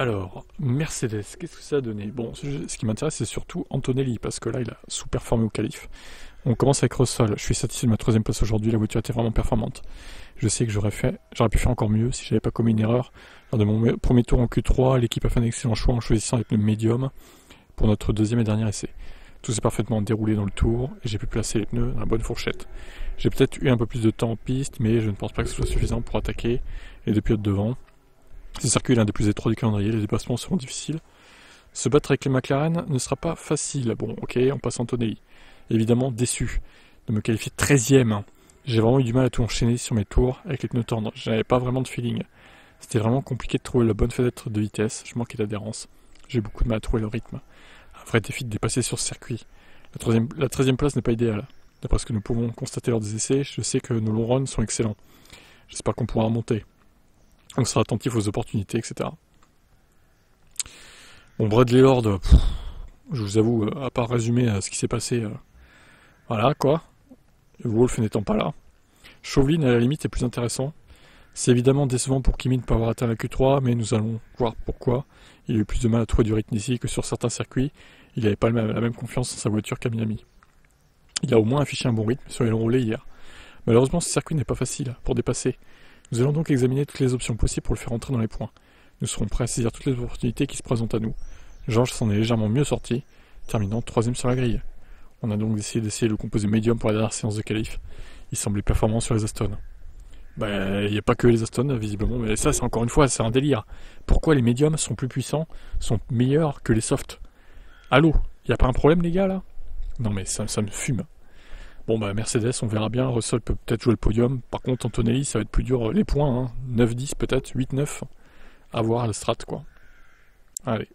Alors, Mercedes, qu'est-ce que ça a donné? Bon, ce qui m'intéresse, c'est surtout Antonelli, parce que là, il a sous-performé au qualif. On commence avec Russell. Je suis satisfait de ma troisième place aujourd'hui. La voiture était vraiment performante. Je sais que j'aurais pu faire encore mieux si j'avais pas commis une erreur. Lors de mon premier tour en Q3, l'équipe a fait un excellent choix en choisissant les pneus médium pour notre deuxième et dernier essai. Tout s'est parfaitement déroulé dans le tour et j'ai pu placer les pneus dans la bonne fourchette. J'ai peut-être eu un peu plus de temps en piste, mais je ne pense pas que ce soit suffisant pour attaquer les deux pilotes devant. Ce circuit est l'un des plus étroits du calendrier, les dépassements seront difficiles. Se battre avec les McLaren ne sera pas facile. Bon, ok, on passe Antonelli. Évidemment déçu de me qualifier 13ème. J'ai vraiment eu du mal à tout enchaîner sur mes tours avec les pneus tendres. J'avais pas vraiment de feeling. C'était vraiment compliqué de trouver la bonne fenêtre de vitesse. Je manquais d'adhérence. J'ai eu beaucoup de mal à trouver le rythme. Un vrai défi de dépasser sur ce circuit. La 13ème place n'est pas idéale. D'après ce que nous pouvons constater lors des essais, je sais que nos long runs sont excellents. J'espère qu'on pourra remonter. On sera attentif aux opportunités, etc. Bon, Bradley Lord, je vous avoue, à part résumer ce qui s'est passé, voilà quoi. Wolf n'étant pas là. Chauvelin, à la limite, est plus intéressant. C'est évidemment décevant pour Kimi de ne pas avoir atteint la Q3, mais nous allons voir pourquoi. Il a eu plus de mal à trouver du rythme ici que sur certains circuits. Il n'avait pas la même confiance en sa voiture qu'à Miami. Il a au moins affiché un bon rythme sur les longs roulés hier. Malheureusement, ce circuit n'est pas facile pour dépasser. Nous allons donc examiner toutes les options possibles pour le faire entrer dans les points. Nous serons prêts à saisir toutes les opportunités qui se présentent à nous. Georges s'en est légèrement mieux sorti, terminant 3ème sur la grille. On a donc décidé d'essayer le composé médium pour la dernière séance de qualif. Il semblait performant sur les Aston. Il n'y a pas que les Aston, visiblement, mais ça, c'est encore une fois, c'est un délire. Pourquoi les médiums sont plus puissants, sont meilleurs que les softs? Allô? Il n'y a pas un problème, les gars, là? Non, mais ça me fume. Bon, Mercedes, on verra bien. Russell peut peut-être jouer le podium. Par contre, Antonelli, ça va être plus dur. Les points, 9-10 peut-être, 8-9. À voir la strat, quoi. Allez.